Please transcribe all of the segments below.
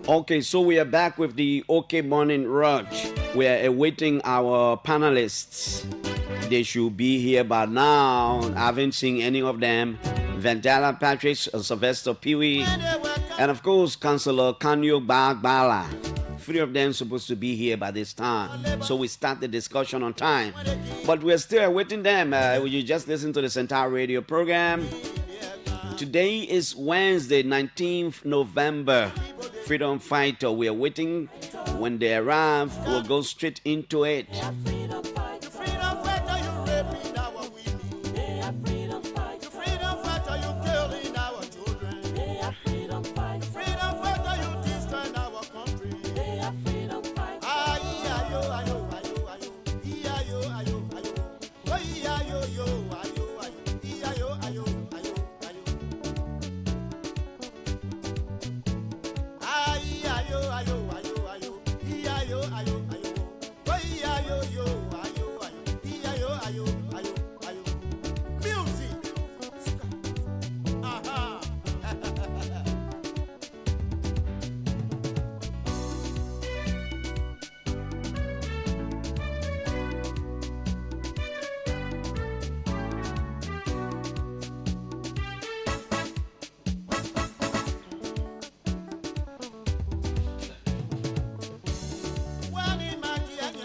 Okay, so we are back with the OK Morning Rush. We are awaiting our panelists. They should be here by now. I haven't seen any of them. Vandala Patrick, Sylvester Peewee, and of course, Councillor Kanyo Bagbala. 3 of them supposed to be here by this time. So we start the discussion on time. But we're still awaiting them. You just listen to the Centaur radio program. Today is Wednesday, 19th November. Freedom Fighter. We are waiting. When they arrive, we'll go straight into it.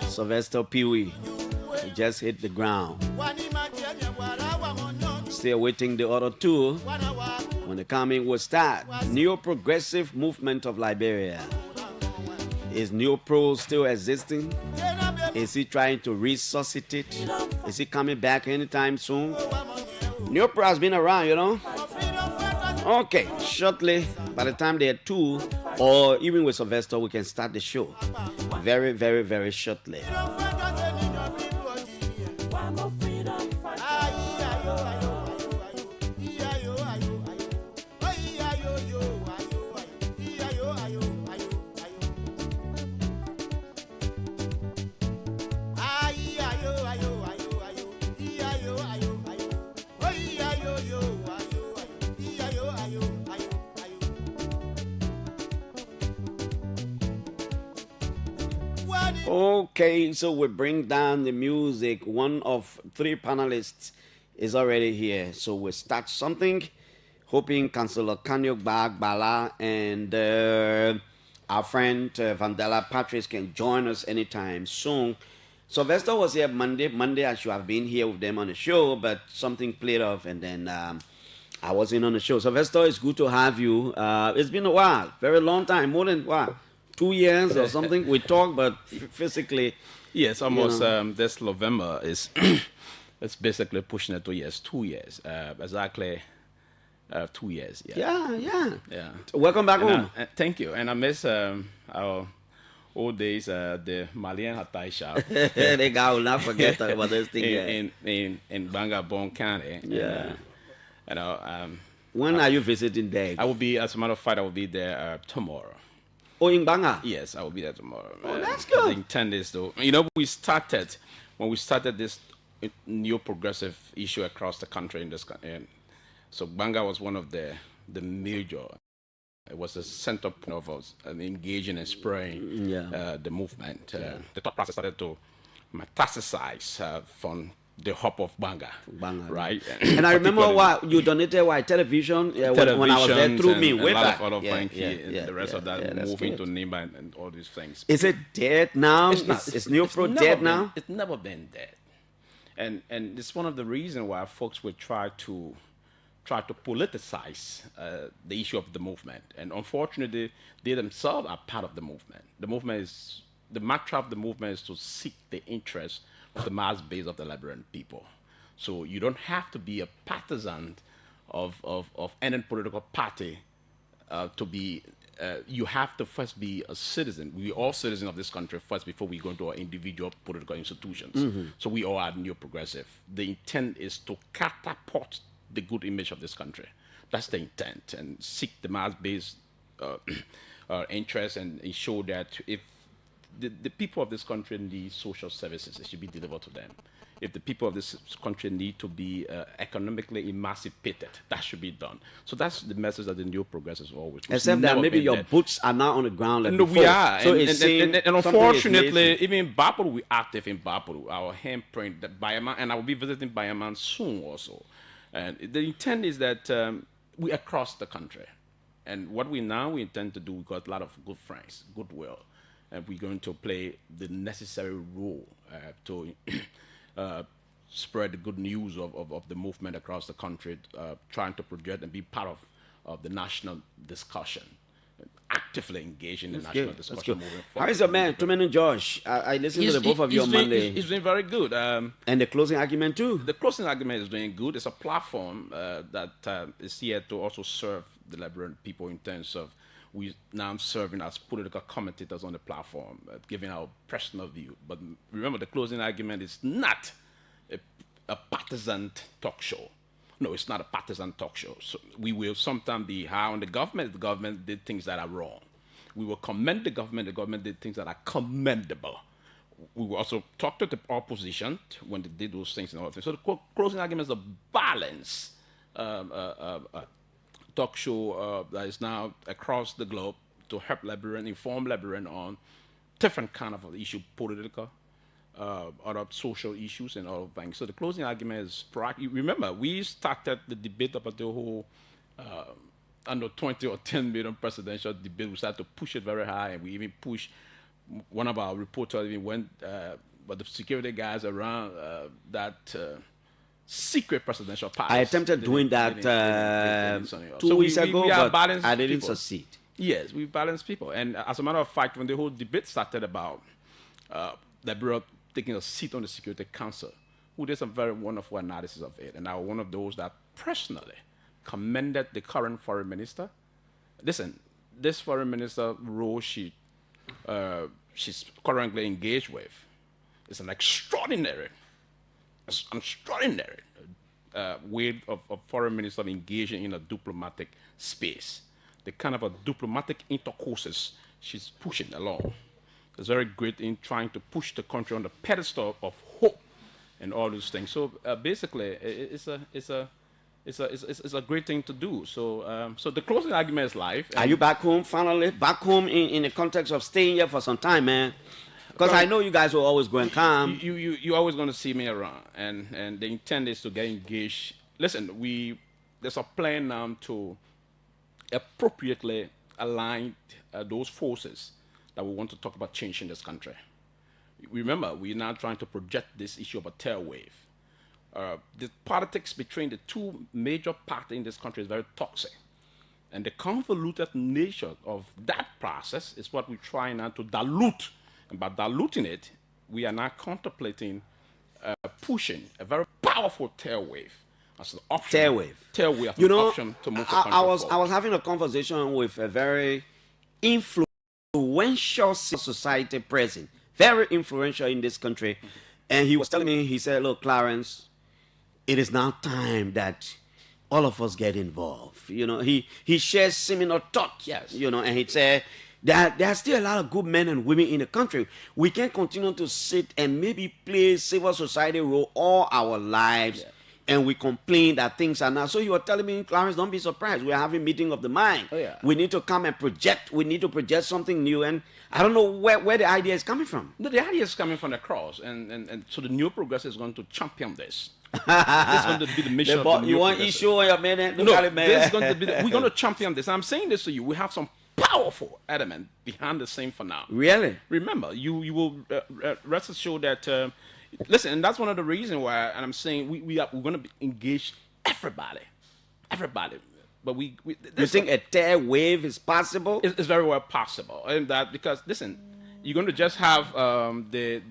Sylvester Peewee just hit the ground. Still waiting the other 2. When the coming will start. Neoprogressive movement of Liberia. Is Neopro still existing? Is he trying to resuscitate? Is he coming back anytime soon? Neopro has been around, you know. Okay, shortly, by the time they are 2, or even with Sylvester, we can start the show. Very, very, very shortly. Okay, so we bring down the music. One of 3 panelists is already here. So we start something, hoping Councillor Kanyok Bagbala and our friend Vandala Patrick can join us anytime soon. Sylvester was here Monday I should have been here with them on the show, but something played off and then I wasn't on the show. Sylvester, it's good to have you. It's been a while, very long time, more than what? 2 years or something. We talk, but physically. Yes, almost. This November is it's basically pushing it 2 years. 2 years, exactly. 2 years. Yeah. Welcome back home. Thank you. And I miss our old days. The Malian Hatai shop. The guy will not forget about this thing in Bangabong County. Yeah. When are you visiting there? I will be, as a matter of fact, I will be there tomorrow. Oh, in Banga? Yes, I will be there tomorrow. Oh, that's good. The intent is though, when we started this new progressive issue across the country in this country. So Banga was one of the major. It was the center of us engaging and spraying the movement. The thought process started to metastasize from the hub of Banga, right? And I remember you donated television when I was there through me way back. The rest of that moving to Nimba and all these things. Is it dead now? Is Neopro dead now? It's never been dead, and it's one of the reasons why folks would try to politicize the issue of the movement, and unfortunately, they themselves are part of the movement. The mantra of the movement is to seek the interest of the mass base of the Liberian people. So you don't have to be a partisan of any political party to be. You have to first be a citizen. We are all citizens of this country first before we go into our individual political institutions. Mm-hmm. So we all are Neoprogressive. The intent is to catapult the good image of this country, That's the intent, and seek the mass-based uh, interest and ensure that if the people of this country need social services, it should be delivered to them. If the people of this country need to be economically emancipated, that should be done. So that's the message that the Neoprogressives always. Except that maybe your boots are not on the ground like no, before. we are. So And unfortunately, even in Bapuru, we're active in Bapuru. Our handprint, that Bayama, and I will be visiting Bayama soon also. And the intent is that we across the country. And what we intend to do, we got a lot of good friends, goodwill, and we're going to play the necessary role to spread the good news of the movement across the country, trying to project and be part of the national discussion, actively engage in the national discussion moving forward. How is your man, Tremaine Josh? I listened to the both of you on Monday. He's doing very good. And the closing argument too. The closing argument is doing good. It's a platform that is here to also serve the Liberian people in terms of we now serving as political commentators on the platform, giving our personal view. But remember, the closing argument is not a partisan talk show. No, it's not a partisan talk show. So we will sometimes be high on the government if the government did things that are wrong. We will commend the government did things that are commendable. We will also talk to the opposition when they did those things and all things. So the closing argument is a balance talk show that is now across the globe to help Liberian, inform Liberian on different kind of issue, political, other social issues and all things. So the closing argument is, remember, we started the debate about the whole under 20 or 10 million presidential debate. We started to push it very high, and we even pushed, one of our reporters even went, but the security guys around that secret presidential pass. I attempted doing that 2 weeks ago, but I didn't succeed. Yes, we balance people. And as a matter of fact, when the whole debate started about Liberia taking a seat on the Security Council, who did some very wonderful analysis of it. And I was one of those that personally commended the current foreign minister. Listen, this foreign minister role she's currently engaged with is an extraordinary way of foreign minister engaging in a diplomatic space. The kind of a diplomatic intercourses she's pushing along is very great in trying to push the country on the pedestal of hope and all those things. So basically, it's a great thing to do. So so the closing argument is live. Are you back home finally? Back home in the context of staying here for some time, man? Because I know you guys will always go and come. You're always going to see me around, and the intent is to get engaged. Listen, there's a plan now to appropriately align those forces that we want to talk about change in this country. Remember, we're now trying to project this issue of a tail wave. The politics between the two major parties in this country is very toxic. And the convoluted nature of that process is what we're trying now to dilute. And by diluting it, we are now contemplating pushing a very powerful tail wave as an option. Tail wave as an option to move the country forward. I was having a conversation with a very influential society present, very influential in this country. And he was telling me, he said, look, Clarence, it is now time that all of us get involved. You know, he shares similar thoughts. Yes. You know, and he said that there are still a lot of good men and women in the country. We can't continue to sit and maybe play civil society role all our lives. Yeah. And we complain that things are not. So you were telling me, Clarence, don't be surprised. We're having meeting of the mind. Oh, yeah. We need to come and project. We need to project something new. And I don't know where the idea is coming from. No, the idea is coming from the cross. And so the Neoprogressive is going to champion this. This is going to be the mission of the Neoprogressive. You want issue on your man? This is going to be we're going to champion this. I'm saying this to you. We have some powerful element behind the scene for now. Really? Remember, you will rest assured that... listen, and that's one of the reasons why, and I'm saying we're going to engage everybody, but you think a third wave is possible? It's very well possible, and that because listen, you're going to just have the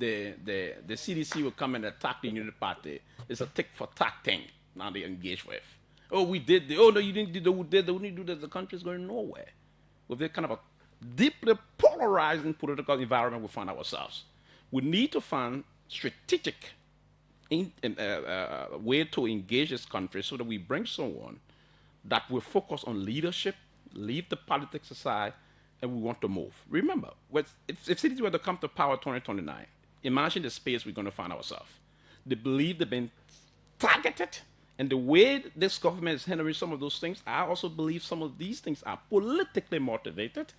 CDC will come and attack the Unity Party. It's a tick for tack thing now they engage with. Oh, we did oh no, you didn't do we didn't do that. The country's going nowhere with this kind of a deeply polarizing political environment we find ourselves. We need to find strategic way to engage this country so that we bring someone that will focus on leadership, leave the politics aside, and we want to move. Remember, if cities were to come to power 2029, imagine the space we're going to find ourselves. They believe they've been targeted, and the way this government is handling some of those things, I also believe some of these things are politically motivated.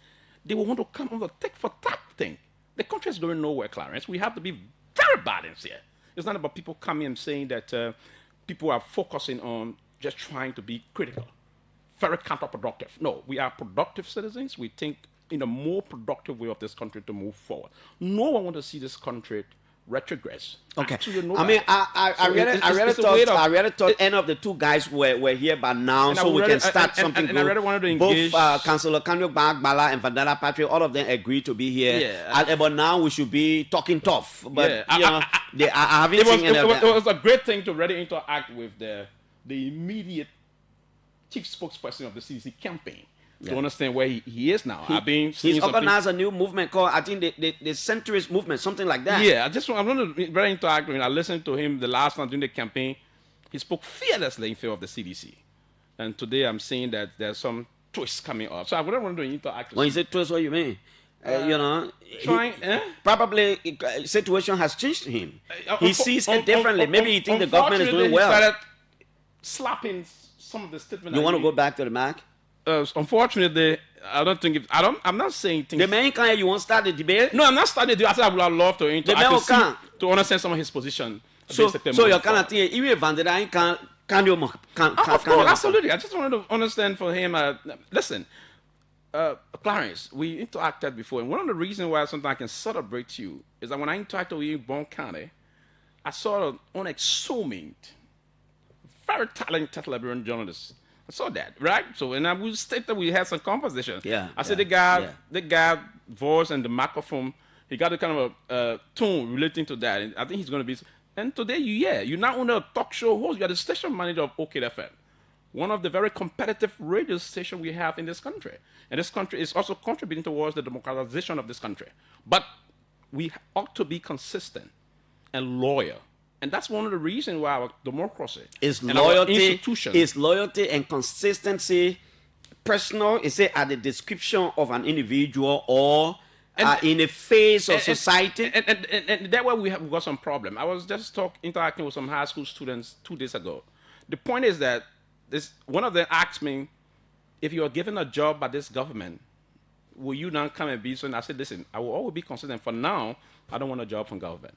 They will want to come on the tick for tack thing. The country is going nowhere, Clarence. We have to be very balanced here. It's not about people coming and saying that people are focusing on just trying to be critical. Very counterproductive. No, we are productive citizens. We think in a more productive way of this country to move forward. No one wants to see this country retrogress. Okay. Absolutely I mean, I really thought any of the two guys were here by now, so we can start something. And I really wanted to engage. Both Councillor Kanyo Bala and Vandana Patrick, all of them agreed to be here. Yeah. But now we should be talking tough. But yeah. I haven't seen any of that. It was a great thing to really interact with the immediate chief spokesperson of the CDC campaign. To understand where he is now. He's organized a new movement called, I think, the centrist movement, something like that. Yeah, I'm going to be very interactive. When I listened to him the last time during the campaign, he spoke fearlessly in favor of the CDC. And today I'm seeing that there's some twists coming up. So I wouldn't want to interact with When you say twist, what do you mean? Probably situation has changed him. He sees it differently. Maybe he thinks the government is doing well. He started slapping some of the statements. You want to go back to the Mac? Unfortunately, I don't think I'm not saying things. The man can't. You want to start the debate? No, I'm not starting the debate. I said I would have loved to interact to understand some of his position. So you're kind of thinking, even Vandana can of course, absolutely. I just wanted to understand for him. Listen, Clarence, we interacted before, and one of the reasons why sometimes I can celebrate you is that when I interacted with you in Bon County, I saw an unassuming, very talented Liberian journalist. I saw that, right? So, and I will state that we had some conversations. I said the guy voice and the microphone, he got a kind of a tone relating to that, and I think he's going to be. And today, you're not only a talk show host, you're the station manager of OKFM, one of the very competitive radio stations we have in this country. And this country is also contributing towards the democratization of this country. But we ought to be consistent and loyal. And that's one of the reasons why our democracy is loyalty and consistency personal. Is it at the description of an individual or in the face of society? And that way we got some problem. I was just interacting with some high school students 2 days ago. The point is that one of them asked me, if you are given a job by this government, will you now come and be so? And I said, listen, I will always be consistent. For now, I don't want a job from government.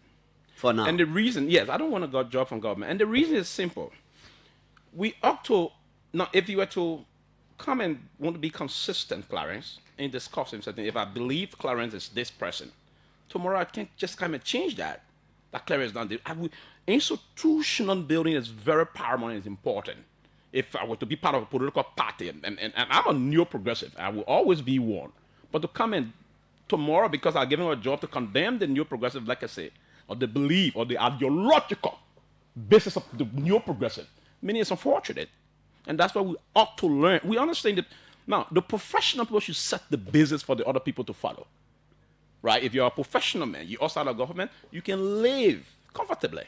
For now. And the reason, yes, I don't want a job from government. And the reason is simple. We ought to, now, if you were to come and want to be consistent, Clarence, in discussing something, if I believe Clarence is this person, tomorrow I can't just come and change that. That Clarence done this. Institutional building is very paramount and is important. If I were to be part of a political party, and I'm a Neoprogressive, I will always be one. But to come in tomorrow because I've given a job to condemn the Neoprogressive, like I say, or the belief or the ideological basis of the Neoprogressive, meaning it's unfortunate. And that's why we ought to learn. We understand that now the professional people should set the business for the other people to follow. Right? If you're a professional man, you outside of government, you can live comfortably.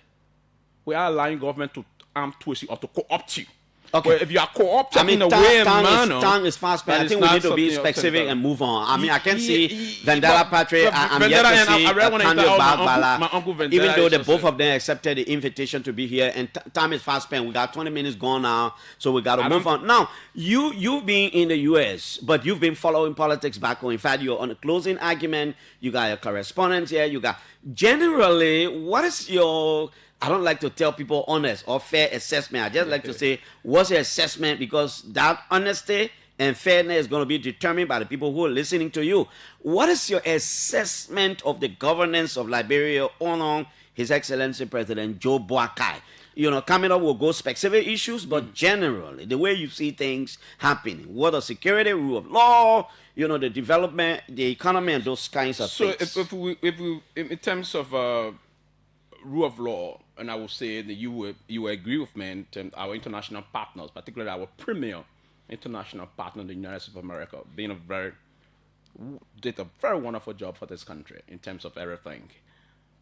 We are allowing government to arm twist you or to co-opt you. Okay. Well, if you are co-opted in a way, time is fast, but I think we need to be specific and move on. I mean, I can see Vandana Patrick, I'm yet to see Kanyo Bagbala, even though the both of them accepted the invitation to be here, and time is fast spent. We got 20 minutes gone now, so we got to move on. Now, you've been in the U.S., but you've been following politics back home. In fact, you're on a closing argument. You got your correspondence here. You got, generally, what is your... I don't like to tell people honest or fair assessment. I just like to say, what's your assessment? Because that honesty and fairness is going to be determined by the people who are listening to you. What is your assessment of the governance of Liberia on His Excellency President Joe Boakai? You know, coming up, we'll go specific issues, but generally, the way you see things happening, what are security, rule of law, you know, the development, the economy, and those kinds of things. So if we, in terms of rule of law, and I will say that you will agree with me in terms of our international partners, particularly our premier international partner, the United States of America, did a very wonderful job for this country in terms of everything.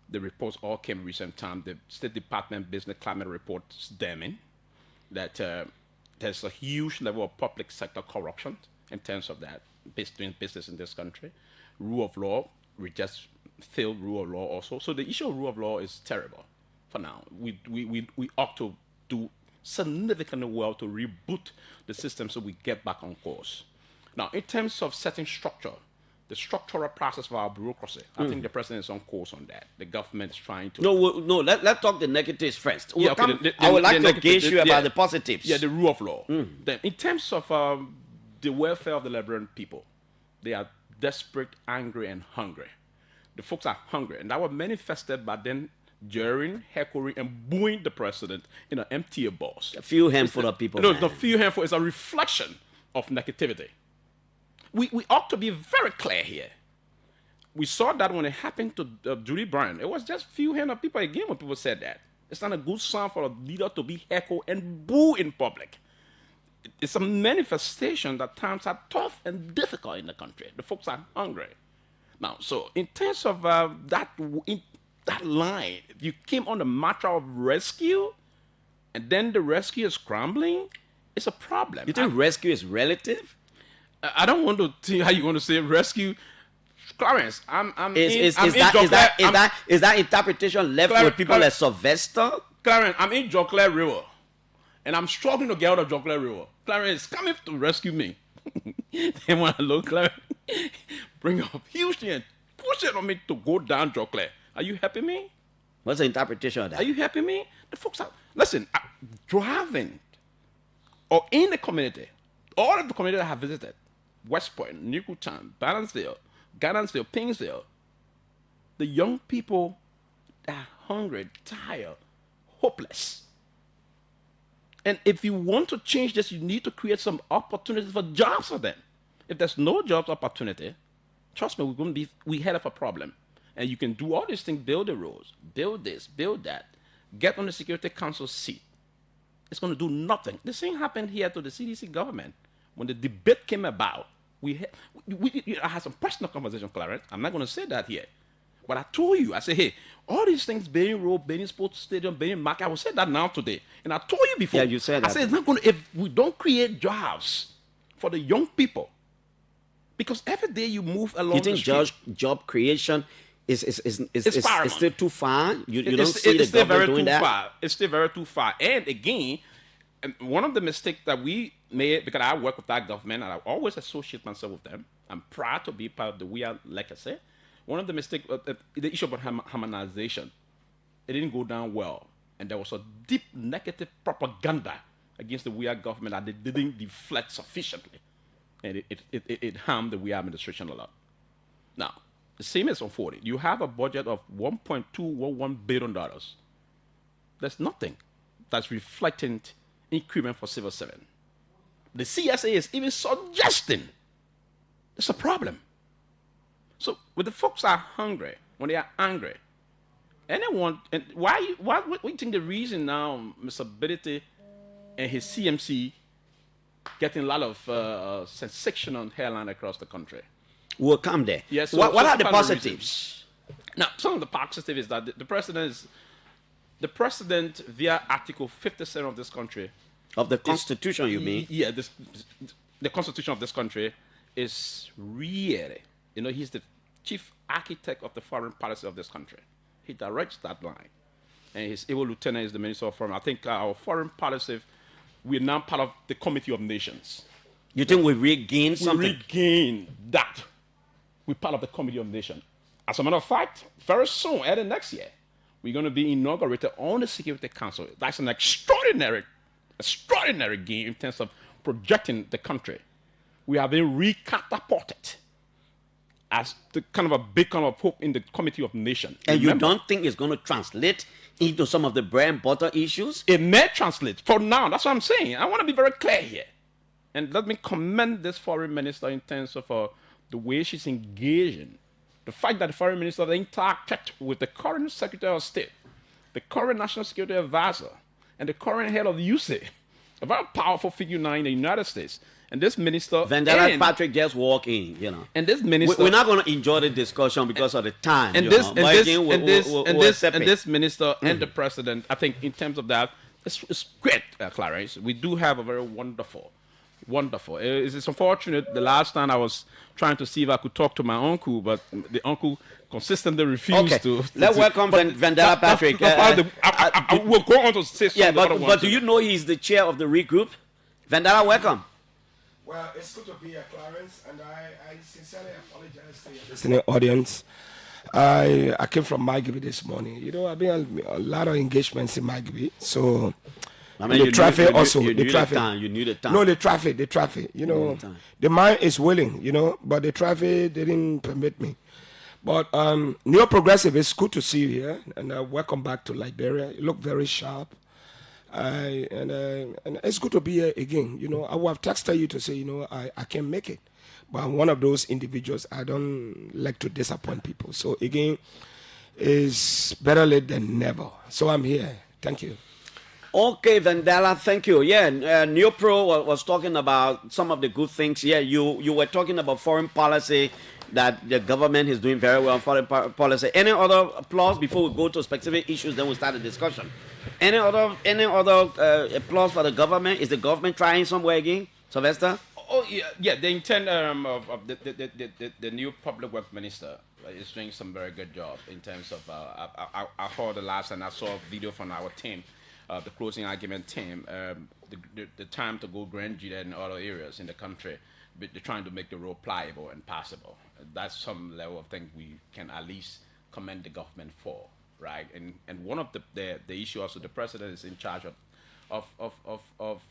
The reports all came recent time. The State Department Business Climate Report is damning that There's a huge level of public sector corruption in terms of that, doing business in this country. Rule of law, we just failed rule of law also. So the issue of rule of law is terrible for now. We ought to do significantly well to reboot the system so we get back on course. Now, in terms of setting structure, the structural process of our bureaucracy, I think the president is on course on that. The government is trying to... No, let's talk the negatives first. Yeah, I would like to engage you about the positives. Yeah, the rule of law. Then, in terms of the welfare of the Liberian people, they are desperate, angry, and hungry. The folks are hungry, and that was manifested by them jeering, heckling, and booing the president in an empty bus. A few handful of people. No, it's not a few handful. It's a reflection of negativity. We ought to be very clear here. We saw that when it happened to Judy Brown. It was just few handful of people again when people said that. It's not a good sign for a leader to be heckled and booed in public. It's a manifestation that times are tough and difficult in the country. The folks are hungry. Now, so in terms of that line, you came on the matter of rescue, and then the rescue is crumbling, it's a problem. You think rescue is relative? I don't want to see how you want to say rescue. Clarence, Is that interpretation left with people like Sylvester? Clarence, I'm in Joclair River, and I'm struggling to get out of Joclair River. Clarence, come in to rescue me. Then when I look, Clarence, bring up huge thing and push it on me to go down Joclair. Are you helping me? What's the interpretation of that? Are you helping me? The folks are, listen, driving or in the community, all of the community I have visited, West Point, Newtown, Balanceville, Gardensville, Pingsville, the young people are hungry, tired, hopeless. And if you want to change this, you need to create some opportunities for jobs for them. If there's no jobs opportunity, trust me, we head of a problem. And you can do all these things, build the roads, build this, build that, get on the Security Council seat. It's going to do nothing. The same happened here to the CDC government. When the debate came about, I had some personal conversation, Clarence. I'm not going to say that here. But I told you, I said, hey, all these things, Benin Road, Benin Sports Stadium, Benin Market, I will say that now today. And I told you before. Yeah, you said that. I said, it's not going to, if we don't create jobs for the young people, because every day you move along you think the street, job creation is still too far? You don't see it's the still very government doing too that? far. It's still very too far. And again, one of the mistakes that we made, because I work with that government and I always associate myself with them, I'm proud to be part of the We Are legacy. One of the mistakes, the issue about harmonization, it didn't go down well. And there was a deep negative propaganda against the We Are government that they didn't deflect sufficiently. And it harmed the We Are administration a lot. Now, the same is unfolding. You have a budget of $1.211 billion. There's nothing that's reflecting increment for civil servant. The CSA is even suggesting it's a problem. So when the folks are hungry, when they are angry, anyone, and what do you think the reason now Mr. Bidity and his CMC getting a lot of sensational headline across the country? We'll come there. Yes. What are the positives? Now, some of the positives is that the president via Article 57 of this country. Of the Constitution, you mean? Yeah, the Constitution of this country is really, he's the chief architect of the foreign policy of this country. He directs that line. And his able lieutenant is the Minister of Foreign. I think our foreign policy, we're now part of the Committee of Nations. You think we regained something? We regained that. We're part of the Committee of Nations. As a matter of fact, very soon, early next year, we're going to be inaugurated on the Security Council. That's an extraordinary game in terms of projecting the country. We have been recatapulted as the kind of a beacon of hope in the Committee of Nations. And remember, you don't think it's going to translate into some of the bread and butter issues? It may translate. For now, that's what I'm saying. I want to be very clear here. And let me commend this foreign minister in terms of the way she's engaging. The fact that the foreign minister interacted with the current Secretary of State, the current National Security Advisor, and the current head of USAID, a very powerful figure now in the United States. And this minister... Vandana Patrick just walk in, And this minister... We're not going to enjoy the discussion because of the time. And this minister and the president, I think in terms of that, it's great, Clarence. We do have a very wonderful. It's unfortunate. The last time I was trying to see if I could talk to my uncle, but the uncle consistently refused to. Let's welcome Vandala Patrick. I will go on to say something. Yeah, but do you know he's the chair of the regroup? Vandala, welcome. Well, it's good to be here, Clarence, and I sincerely apologize to your listening audience. I came from Magby this morning. You know, I've been on a lot of engagements in Magby, so I mean, the traffic also. You The knew traffic. the time. You knew the time. No, the traffic. You know, the mind is willing. You know, but the traffic didn't permit me. But Neoprogressive, it's good to see you here, and welcome back to Liberia. You look very sharp. And it's good to be here again. You know, I would have texted you to say, you know, I can't make it. But I'm one of those individuals. I don't like to disappoint people. So again, it's better late than never. So I'm here. Thank you. Okay, Vandala, thank you. Yeah, Neopro was talking about some of the good things. Yeah, you were talking about foreign policy, that the government is doing very well on foreign policy. Any other applause before we go to specific issues? Then we'll start the discussion. Any other applause for the government? Is the government trying somewhere again, Sylvester? Oh yeah. The intent of the new public works minister is doing some very good job in terms of. I heard the last and I saw a video from our team, the closing argument team. The time to go grand jury in other areas in the country. They're trying to make the road pliable and passable. That's some level of thing we can at least commend the government for, right? And one of the issue also, the president is in charge of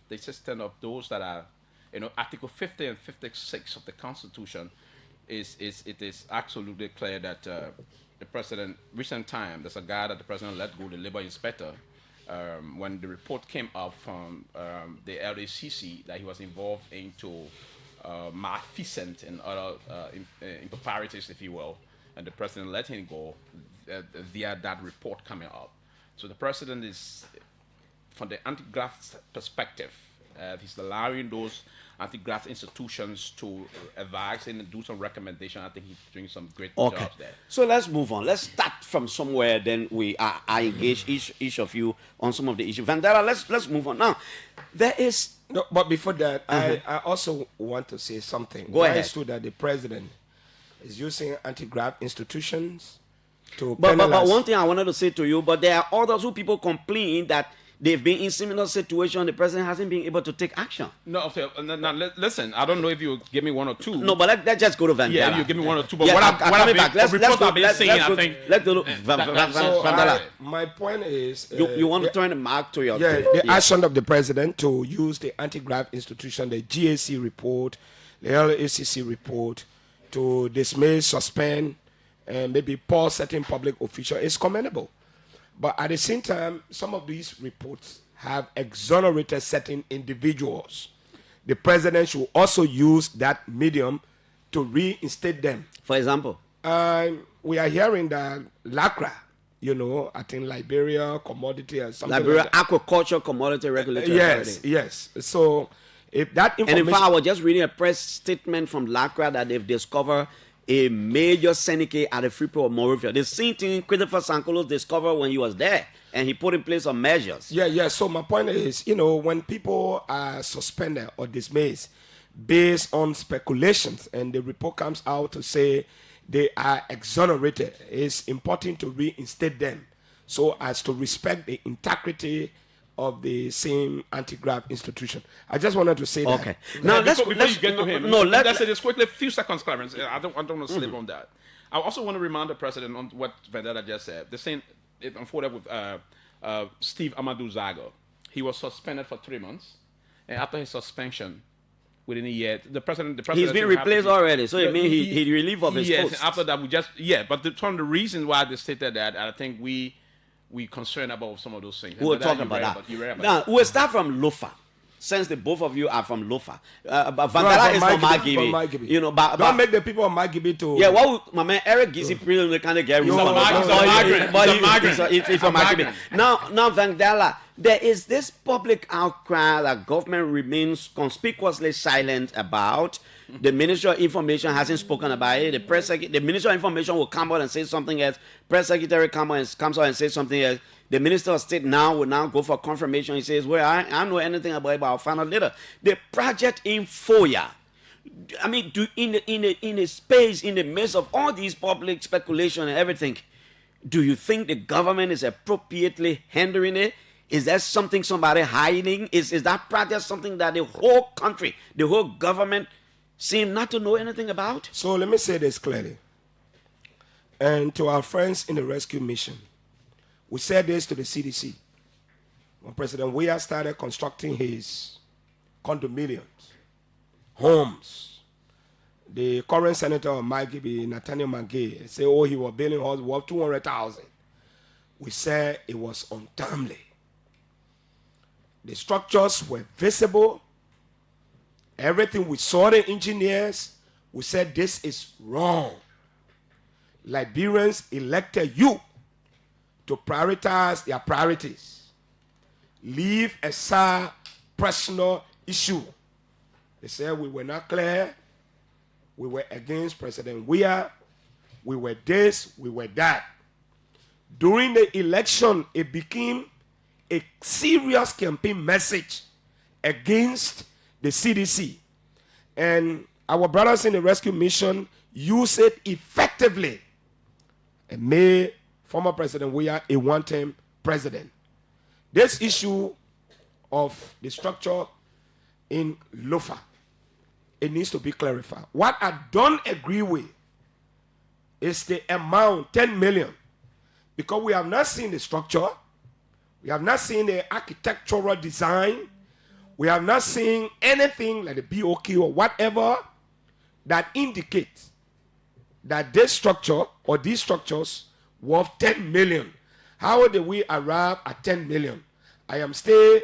the system of those that are, you know, Article 50 and 56 of the Constitution it is absolutely clear that the president, recent time, there's a guy that the president let go, the labor inspector, when the report came up from the LACC that he was involved into malfeasance and other improprieties, if you will, and the president let him go via that report coming up. So the president is, from the anti-graft perspective, he's allowing those anti-graft institutions to advise and do some recommendation. I think he's doing some great jobs there. So let's move on. Let's start from somewhere. Then I engage each of you on some of the issues. Vandala, let's move on now. There is. No, but before that, I also want to say something. Go ahead. It's true that the president is using anti-graft institutions to But penalize. one thing I wanted to say to you, but there are others who people complain that they've been in similar situation. The president hasn't been able to take action. No, okay. Now, listen, I don't know if you give me one or two. No, but let's just go to Vandala. Yeah, you give me one or two. But Yeah, what I'm coming back. Let's go. Vandala. My point is, You want to turn the mark to your the action of the president to use the anti-graft institution, the GAC report, the LACC report, to dismiss, suspend, and maybe pause certain public officials is commendable. But at the same time, some of these reports have exonerated certain individuals. The president should also use that medium to reinstate them. For example? We are hearing that LACRA, you know, I think Liberia Commodity and something Liberia like that. Agriculture Commodity Regulatory Authority. Yes. So if that information... And in fact, I was just reading a press statement from LACRA that they've discovered a major syndicate at the Freeport of Monrovia. The same thing Christopher Sankolos discovered when he was there, and he put in place some measures. Yeah. So my point is, you know, when people are suspended or dismissed based on speculations, and the report comes out to say they are exonerated, it's important to reinstate them so as to respect the integrity of the same anti-graft institution. I just wanted to say that. Okay. Now, before you get to him, let's say this quickly, a few seconds, Clarence. I don't want to slip on that. I also want to remind the president on what Vandala just said. The same, it unfolded with Steve Amadou Zago. He was suspended for 3 months, and after his suspension, within a year, the president he's been replaced already, so it means he relieved of his post. Yes, after that, but one of the reasons why they stated that, I think we concerned about some of those things. We'll talk about that. Now, we'll start from Lofa, since the both of you are from Lofa. But Vandala is from Magby. You know, don't make the people of Magby to... Yeah, what my man Eric Gizi really kind of get He's a migrant. He's from Magby. Now, Vandala, there is this public outcry that government remains conspicuously silent about. The Minister of Information hasn't spoken about it. The Minister of Information will come out and say something else. Press Secretary comes out and says something else. The Minister of State will now go for confirmation. He says, well, I don't know anything about it, but I'll find out later. The project in Foya, I mean, in a space, in the midst of all these public speculation and everything, do you think the government is appropriately handling it? Is that something somebody hiding? Is that project something that the whole country, the whole government seem not to know anything about? So let me say this clearly. And to our friends in the rescue mission, we said this to the CDC. When President Weah started constructing his condominiums, homes, the current senator of Maigibi, Nathaniel Mangay, said, oh, he was building houses worth 200,000. We said it was untimely. The structures were visible. Everything we saw the engineers, we said this is wrong. Liberians elected you to prioritize their priorities. Leave aside personal issue. They said we were not clear. We were against President Weah. We were this, we were that. During the election, it became a serious campaign message against the CDC. And our brothers in the rescue mission use it effectively and made former President Weah a one-term president. This issue of the structure in Lofa, it needs to be clarified. What I don't agree with is the amount, 10 million, because we have not seen the structure. We have not seen the architectural design. We have not seen anything like the BOK or whatever that indicates that this structure or these structures worth 10 million. How did we arrive at 10 million? I am still,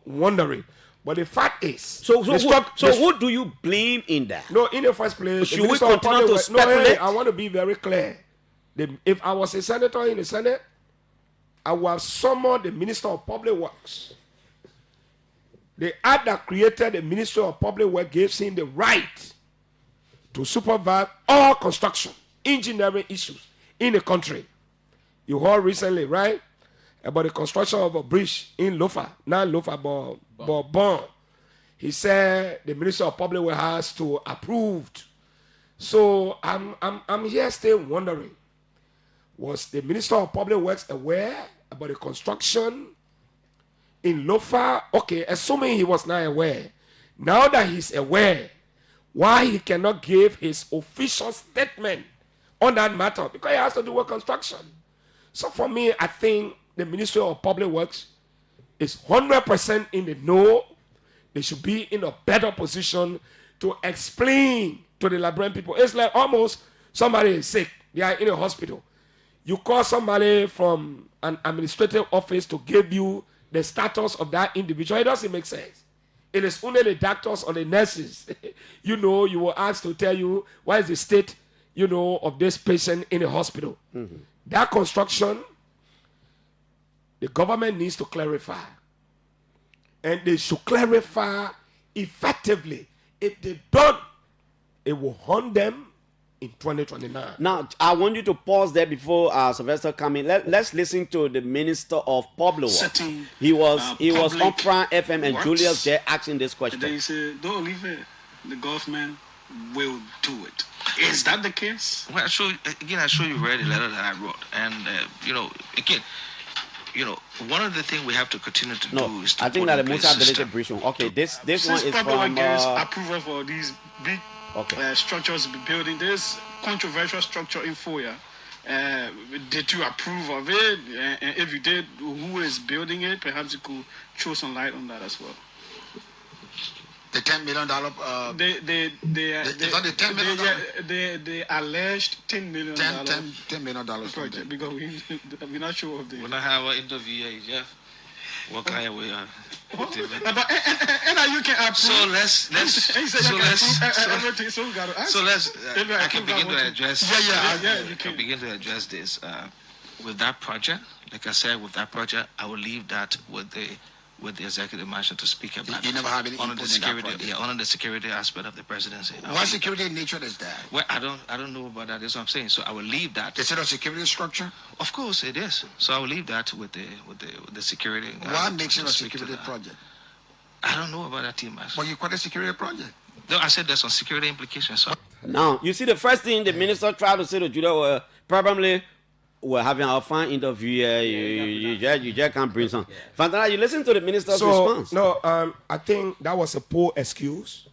wondering. But the fact is... So who do you blame in that? No, in the first place... Should we continue to speculate? No, I want to be very clear. If I was a senator in the Senate, I would have summoned the Minister of Public Works. The act that created the Ministry of Public Works gives him the right to supervise all construction, engineering issues in the country. You heard recently, right, about the construction of a bridge in Lofa, not Lofa, but Bon. He said the Ministry of Public Works has to approve. So I'm here still wondering, was the Minister of Public Works aware about the construction in Lofa? Okay, assuming he was not aware. Now that he's aware, why he cannot give his official statement on that matter? Because he has to do with construction. So for me, I think the Ministry of Public Works is 100% in the know. They should be in a better position to explain to the Liberian people. It's like almost somebody is sick. They are in a hospital. You call somebody from an administrative office to give you the status of that individual. It doesn't make sense. It is only the doctors or the nurses, you will ask to tell you what is the state, of this patient in the hospital. Mm-hmm. That construction, the government needs to clarify. And they should clarify effectively. If they don't, it will haunt them in 2029. Now, I want you to pause there before Sylvester come in. Let's listen to the Minister of Public Works. He was on Prime FM and Julius J asking this question. They said, don't leave it. The government will do it. Is that the case? Well, I show you read the letter that I wrote. And, one of the things we have to continue to do is to I think that the most ability briefing. Okay, this one is from... approval for these big structures to be building. There's controversial structure in Foya. Did you approve of it? And if you did, who is building it? Perhaps you could throw some light on that as well. The $10 million. They alleged $10 million. $10 million project because we're not sure of the. When I have an interview, Jeff, what kind of way? And you can approve. So let's. I can begin to address. I can begin to address this with that project. Like I said, with that project, I will leave that with the with the executive mansion to speak about You never have any under input the in that security, project? under the security aspect of the presidency. What security nature is that? Well, I don't know about that. That's what I'm saying. So I will leave that. Is it a security structure? Of course, it is. So I will leave that with the security. What makes it a speak to security that. project? I don't know about that, TMS. Well, you call it a security project. No, I said there's some security implications. So Now, you see, the first thing the minister tried to say to Judah was probably we're having our fine interview here. You just can't bring some. Fantana, you listen to the minister's response. No, I think that was a poor excuse.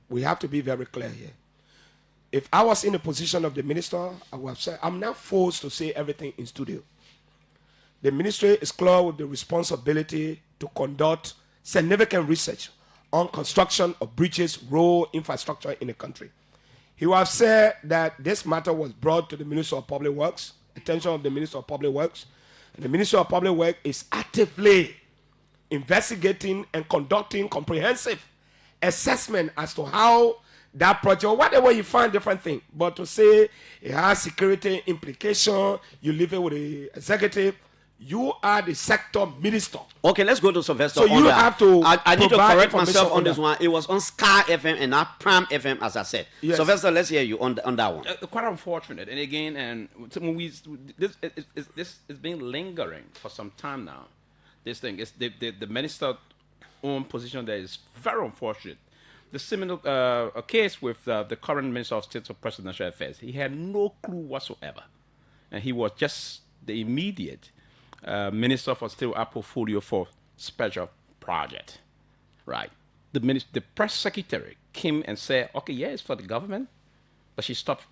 We have to be very clear here. If I was in the position of the minister, I would have said, I'm not forced to say everything in studio. The ministry is clear with the responsibility to conduct significant research on construction of bridges, road infrastructure in the country. He would have said that this matter was brought to the Minister of Public Works, attention of the Minister of Public Works, and the Minister of Public Works is actively investigating and conducting comprehensive assessment as to how that project, or whatever you find different thing, but to say it has security implication, you leave it with the executive. You are the sector minister. Okay, let's go to Sylvester. So you have to I need to provide correct myself information on this one. It was on Sky FM and not Prime FM, as I said. Yes. Sylvester, let's hear you on that one. Quite unfortunate. And again, when this has been lingering for some time now. This thing is the minister's own position there is very unfortunate. The similar case with the current Minister of State for Presidential Affairs, he had no clue whatsoever, and he was just the immediate Minister for State portfolio for special project, right? The press secretary came and said, "Okay, yeah, it's for the government," but she stopped.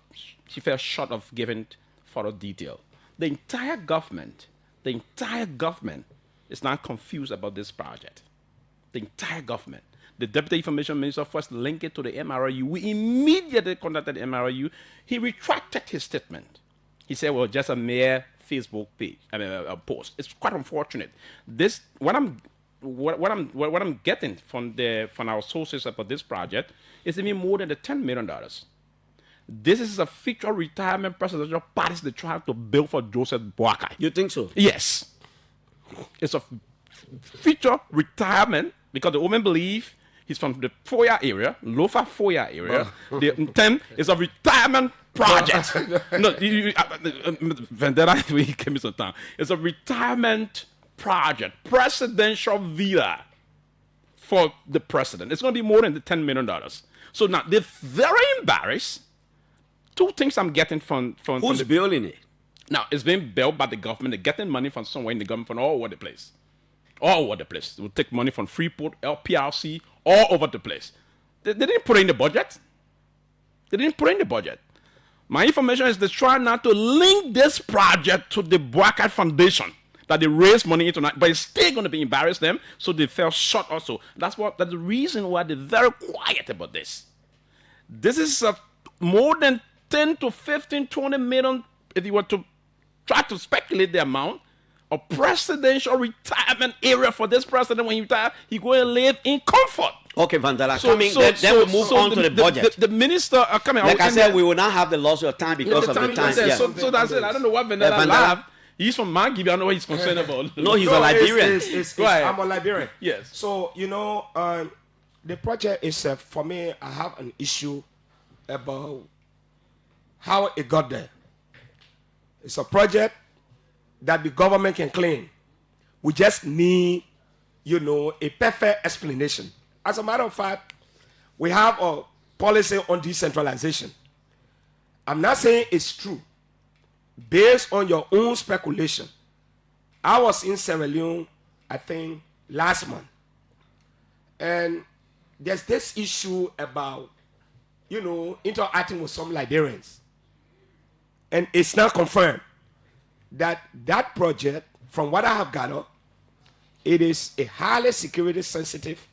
She fell short of giving further detail. The entire government is now confused about this project. The entire government. The Deputy Information Minister first linked it to the MRU. We immediately contacted the MRU. He retracted his statement. He said, "Well, just a mere Facebook page, a post." It's quite unfortunate. This what I'm getting from our sources about this project is even more than the $10 million. This is a future retirement presidential party they're trying to build for Joseph Boakai. You think so? Yes. It's a future retirement because the women believe he's from the Foya area, Lofa Foya area. The intent is a retirement project. Vendetta, we came to town. It's a retirement project, presidential villa for the president. It's going to be more than the $10 million. So now they're very embarrassed. Two things I'm getting from Who's building it? Now, it's being built by the government. They're getting money from somewhere in the government from all over the place. All over the place. They will take money from Freeport, LPRC, all over the place. They didn't put it in the budget. They didn't put it in the budget. My information is they try not to link this project to the Boakai Foundation that they raised money into, but it's still going to be embarrass them, so they fell short also. That's the reason why they're very quiet about this. This is more than 10 to 15, 20 million, if you were to try to speculate the amount of presidential retirement area for this president. When he retire, he go and live in comfort. Okay, Vandala, then we move on to the budget. The minister, coming. Like I said, we will not have the loss of time because of the time. Yeah. So that's it. I don't know what Vandala laugh. He's from Mangibi. I don't know what he's concerned about. No, he's a Liberian. I'm a Liberian. Yes. So, the project is, for me, I have an issue about how it got there. It's a project that the government can claim. We just need, a perfect explanation. As a matter of fact, we have a policy on decentralization. I'm not saying it's true. Based on your own speculation, I was in Sierra Leone, I think, last month. And there's this issue about, interacting with some Liberians. And it's not confirmed that project, from what I have gathered, it is a highly security sensitive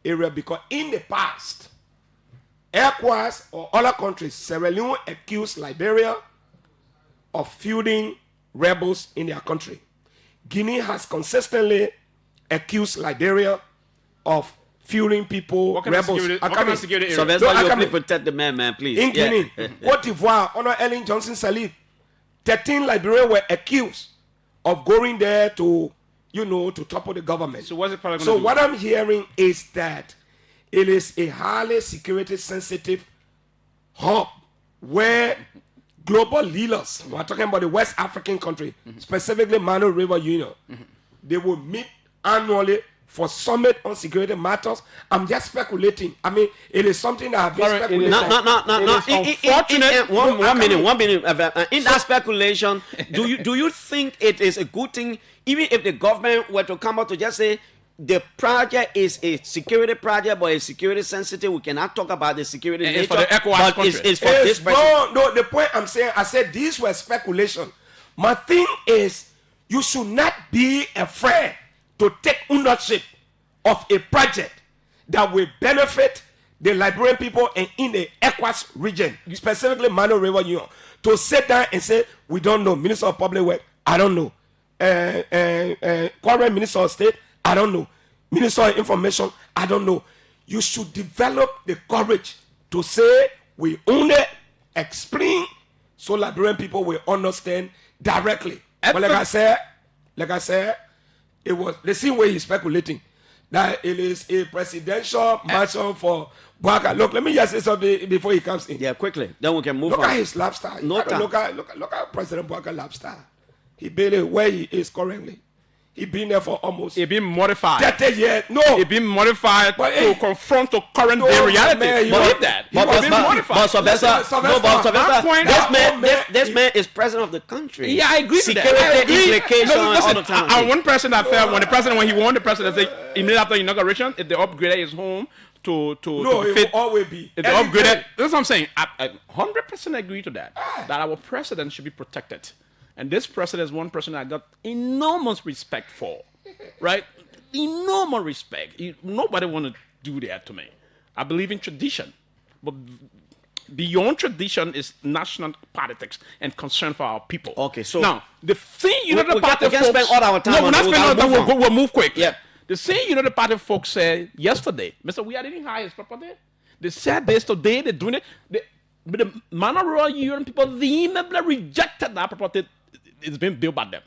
area because in the past, ECOWAS or other countries, Sierra Leone accused Liberia of fielding rebels in their country. Guinea has consistently accused Liberia of fielding people, rebels. What kind of security area? So that's why you protect the man, please. In Guinea, Cote d'Ivoire, under Ellen Johnson Sirleaf, 13 Liberians were accused of going there to, to topple the government. So what's it probably So gonna do? what I'm hearing is that it is a highly security sensitive hub where global leaders, we're talking about the West African country, specifically Mano River Union, they will meet annually for summit on security matters. I'm just speculating. I mean, it is something that have been Clarence, it is speculated. No. One minute. In that speculation, do you think it is a good thing, even if the government were to come out to just say the project is a security project, but it's security sensitive? We cannot talk about the security And nature. it's for the ECOWAS country. It's for this person. No, the point I'm saying, I said these were speculation. My thing is, you should not be afraid to take ownership of a project that will benefit the Liberian people and in the ECOWAS region, specifically Mano River Union, to sit down and say, we don't know. Minister of Public Works, I don't know. Current Minister of State, I don't know. Minister of Information, I don't know. You should develop the courage to say, we own it, explain, so Liberian people will understand directly. But like I said, it was the same way he's speculating that it is a presidential mansion for Bwaka. Look, let me just say something before he comes in. Yeah, quickly. Then we can move Look on. at his lifestyle. No time. Look at President Bwaka lifestyle. He barely where he is currently. He been there for almost It been modified. 30 years. No. It been modified But, to confront the current day reality. man, you Believe know- that. But- It been modified. My point- this man is president of the country. Yeah, I agree with that. Security I agree. implication No, listen, all the time. I one person that felt when he won the presidency, immediately after inauguration, if they upgraded his home to No, it fit, will always be. if they Every upgraded, day. that's what I'm saying. I 100% agree to that. That our president should be protected, and this president is one person I got enormous respect for, right? Enormous respect. Nobody want to do that to me. I believe in tradition, but beyond tradition is national politics and concern for our people. Okay, so now the thing we the party can't folks. spend all our time No, we're on not it. We spending all gotta the move time. on. We'll move quick. Yeah. The thing the party folks said yesterday, Mr. We didn't hire his property. They said this today. They're doing it. But the Manor Union people vehemently rejected that property. It's been built by them.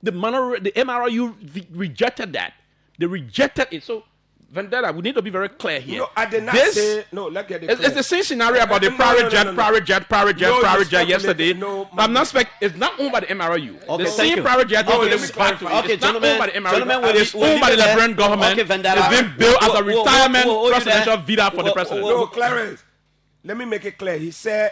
The MRU rejected that. They rejected it. So, Vendetta, we need to be very clear here. No, I did not say. No, let's get it It's clear. the same scenario about the private jet yesterday. No, I'm not it's not owned by the MRU. Okay, The thank same you. private jet. Okay, let let's me clarify. clarify. Okay, It's not gentlemen, owned by the gentlemen, MRU. It's owned by the there. Liberian government. Okay, Vendetta. It's been built as a We'll retirement hold you there. presidential villa for the president. No, Clarence, let me make it clear. He said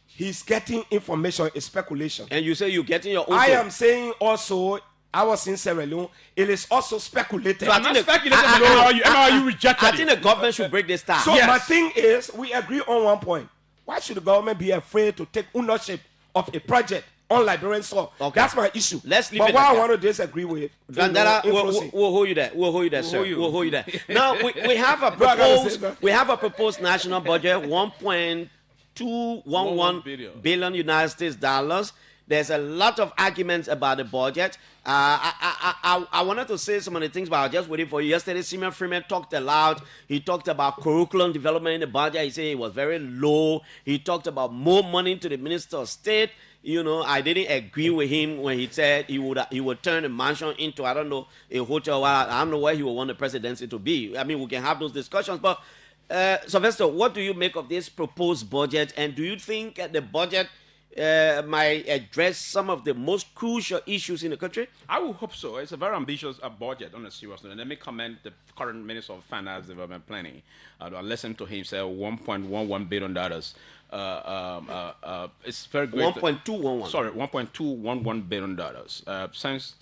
he's getting information, it's speculation. And you say you're getting your own. I am saying also, I was in Sierra Leone, it is also speculated. So I I'm think not the- speculating I- on MRU rejected I think it. the government should break this tie. So Yes. my thing is, we agree on one point. Why should the government be afraid to take ownership of a project on Liberian soil? Okay. That's my issue. Let's leave but it what like I that. want to disagree with, Vandana, you know, we'll hold you there. We'll hold you there, sir. you. We'll hold you there. Now we have a No, I gotta say proposed. that. We have a proposed national budget, 1.211 billion United States dollars. There's a lot of arguments about the budget. I wanted to say some of the things, but I was just waiting for you. Yesterday, Simon Freeman talked aloud. He talked about curriculum development in the budget. He said it was very low. He talked about more money to the Minister of State. You know, I didn't agree with him when he said he would turn the mansion into, I don't know, a hotel. I don't know where he would want the presidency to be. I mean, we can have those discussions, but Sylvester, what do you make of this proposed budget? And do you think the budget might address some of the most crucial issues in the country? I would hope so. It's a very ambitious budget, on a serious note. And let me commend the current Minister of Finance, Development Planning. I listened to him say $1.11 billion. It's very great. 1.211. Sorry, $1.211 billion. Since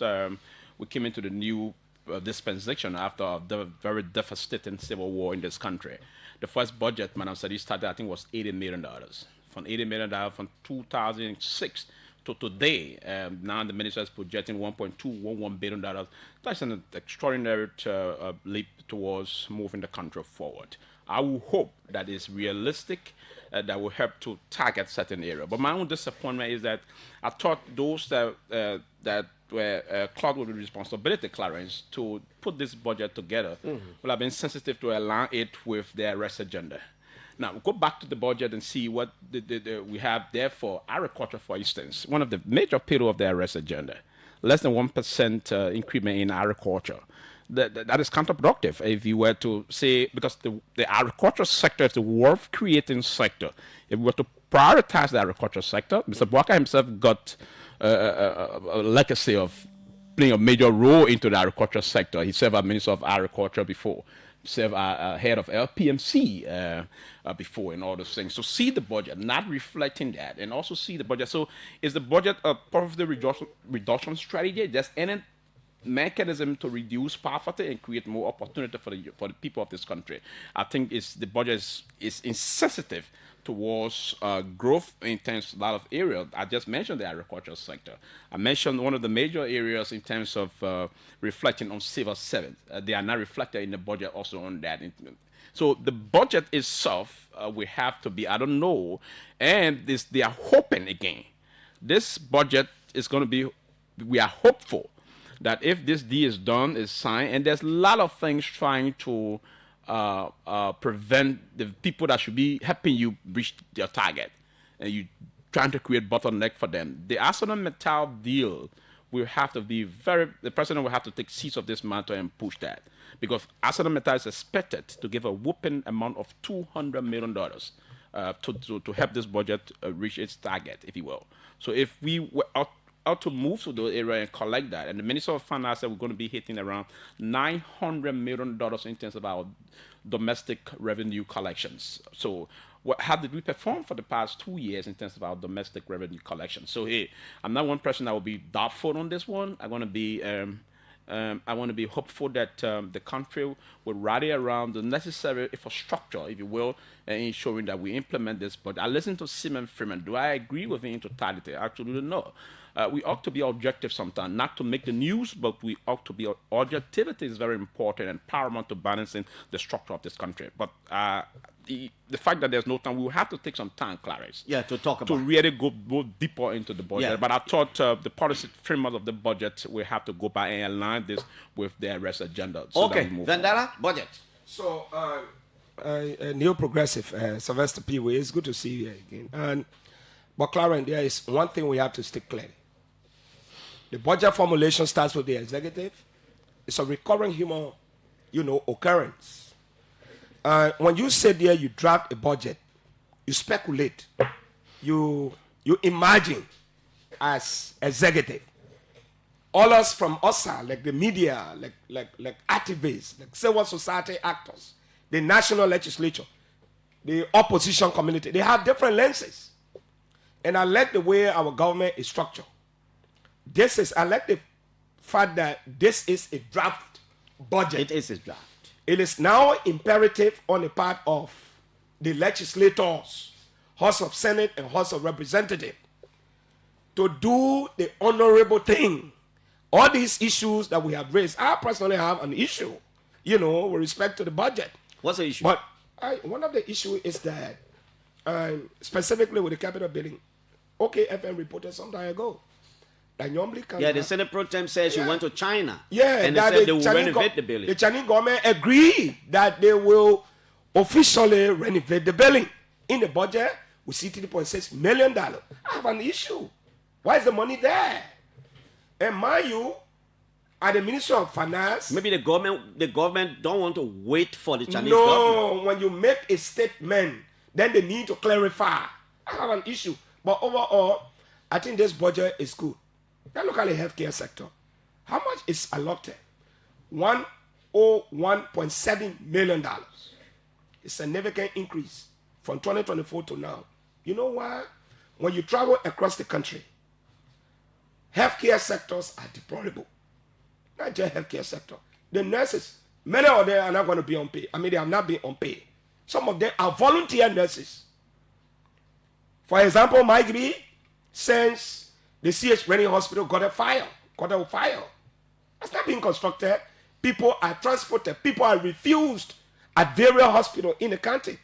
we came into the new dispensation after the very devastating civil war in this country, the first budget, Madam Sadi, started, I think, was $80 million. From $80 million from 2006 to today, now the minister is projecting $1.211 billion. That's an extraordinary leap towards moving the country forward. I will hope that it's realistic, that will help to target certain areas. But my own disappointment is that I thought those that were clogged with the responsibility, Clarence, to put this budget together will have been sensitive to align it with their arrest agenda. Now, we'll go back to the budget and see what we have there for agriculture, for instance, one of the major pillars of their arrest agenda. less than 1% increment in agriculture. That is counterproductive if you were to say, because the agriculture sector is the wealth creating sector. If we were to prioritize the agriculture sector, Mr. Walker himself got a legacy of playing a major role into the agriculture sector. He served as Minister of Agriculture before, served as head of LPMC before, and all those things. So see the budget, not reflecting that, and also see the budget. So is the budget a poverty reduction strategy? Just any mechanism to reduce poverty and create more opportunity for the people of this country? I think the budget is insensitive towards growth in terms of a lot of areas. I just mentioned the agricultural sector. I mentioned one of the major areas in terms of reflecting on civil servants. They are not reflected in the budget also on that. So the budget itself, we have to be, I don't know, and they are hoping again. This budget is going to be, we are hopeful that if this deal is done, is signed, and there's a lot of things trying to prevent the people that should be helping you reach their target, and you trying to create bottleneck for them. The ArcelorMittal deal will have to be the president will have to take seats of this matter and push that, because ArcelorMittal is expected to give a whooping amount of $200 million to help this budget reach its target, if you will. So if we were out to move to those areas and collect that, and the Minister of Finance said we're going to be hitting around $900 million in terms of our domestic revenue collections. So how did we perform for the past 2 years in terms of our domestic revenue collections? So hey, I'm not one person that will be doubtful on this one. I want to be hopeful that the country will rally around the necessary infrastructure, if you will, and ensuring that we implement this. But I listened to Simon Freeman. Do I agree with him in totality? Absolutely no. We ought to be objective sometimes, not to make the news, but we ought to be objectivity is very important and paramount to balancing the structure of this country. But the fact that there's no time, we will have to take some time, Clarence. Yeah, to talk about to really go deeper into the budget. Yeah. But I thought the policy framework of the budget, we have to go by and align this with the arrest agenda. So okay, Vandala, budget. So, Neoprogressive, Sylvester P. Way, it's good to see you here again. But Clarence, there is one thing we have to stick clear. The budget formulation starts with the executive. It's a recurring human, occurrence. When you sit there, you draft a budget, you speculate, you imagine as executive. All us from OSA, like the media, like activists, like civil society actors, the national legislature, the opposition community, they have different lenses. And I like the way our government is structured. I like the fact that this is a draft budget. It is a draft. It is now imperative on the part of the legislators, House of Senate and House of Representatives, to do the honorable thing. All these issues that we have raised, I personally have an issue, with respect to the budget. What's the issue? But one of the issues is that, specifically with the capital building, FM reported some time ago. The Senate Pro Tem says she went to China. Yeah, and they said they will renovate the building. The Chinese government agreed that they will officially renovate the building. In the budget, we see $3.6 million. I have an issue. Why is the money there? And mind you, at the Ministry of Finance, maybe the government don't want to wait for the Chinese government. No, when you make a statement, then they need to clarify. I have an issue. But overall, I think this budget is good. Now look at the healthcare sector. How much is allotted? $101.7 million. A significant increase from 2024 to now. You know why? When you travel across the country, healthcare sectors are deplorable. Not just healthcare sector. The nurses, many of them are not going to be on pay. They have not been on pay. Some of them are volunteer nurses. For example, Maigri, since the CH Rennie Hospital got a fire. It's not being constructed. People are transported. People are refused at various hospitals in the country,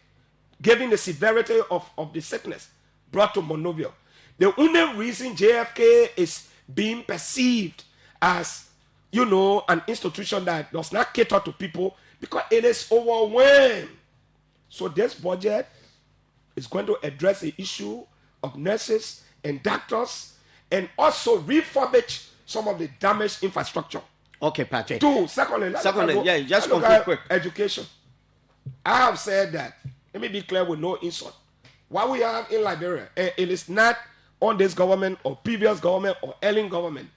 given the severity of the sickness brought to Monrovia. The only reason JFK is being perceived as, an institution that does not cater to people, because it is overwhelmed. So this budget is going to address the issue of nurses and doctors, and also refurbish some of the damaged infrastructure. Okay, Patrick. Secondly, just conclude quick. Education. I have said that. Let me be clear with no insult. What we have in Liberia, and it is not on this government or previous government or ailing government.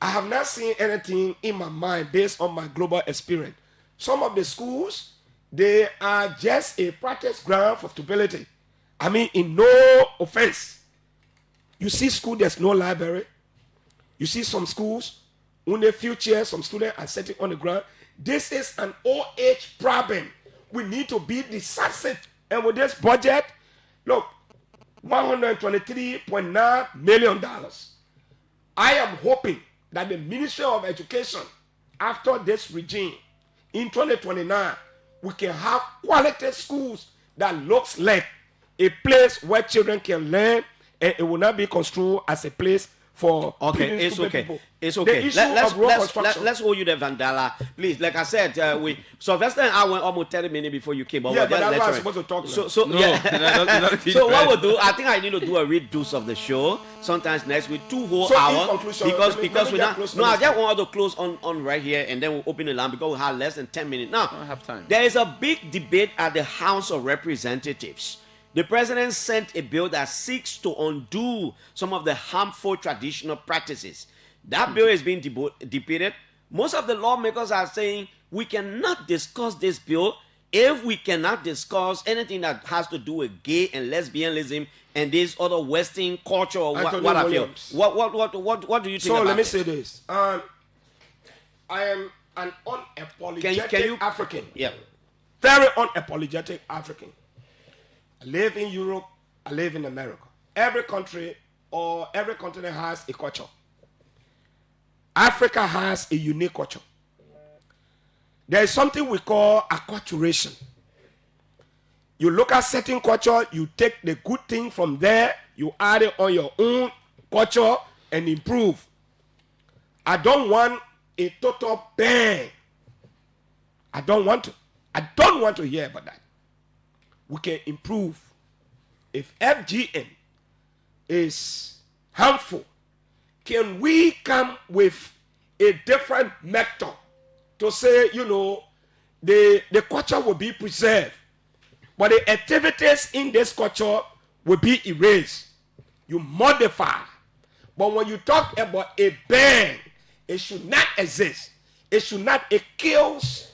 I have not seen anything in my mind based on my global experience. Some of the schools, they are just a practice ground for stability. I mean, in no offense. You see school, there's no library. You see some schools, only a few chairs, some students are sitting on the ground. This is an old age problem. We need to be decisive. And with this budget, look, $123.9 million. I am hoping that the Ministry of Education, after this regime, in 2029, we can have quality schools that looks like a place where children can learn, and it will not be construed as a place for people. It's The okay. issue of road construction. Let's hold you there, Vandala. Please, like I said, Sylvester and I went almost 30 minutes before you came over. Yeah, but that's why I'm supposed to talk now. So what we'll do, I think I need to do a reduce of the show sometime next week, 2 whole hours. Because we not. No, I just want to close on right here, and then we'll open the line because we have less than 10 minutes. Now, I don't have time. There is a big debate at the House of Representatives. The president sent a bill that seeks to undo some of the harmful traditional practices. That bill is being debated. Most of the lawmakers are saying we cannot discuss this bill if we cannot discuss anything that has to do with gay and lesbianism and this other Western culture or what I feel. What do you think So about let me this? say this. I am an unapologetic African. Yeah. Very unapologetic African. I live in Europe. I live in America. Every country or every continent has a culture. Africa has a unique culture. There is something we call acculturation. You look at certain culture, you take the good thing from there, you add it on your own culture and improve. I don't want a total bang. I don't want to hear about that. We can improve. If FGM is harmful, can we come with a different method to say, the culture will be preserved, but the activities in this culture will be erased? You modify. But when you talk about a ban, it should not exist. It kills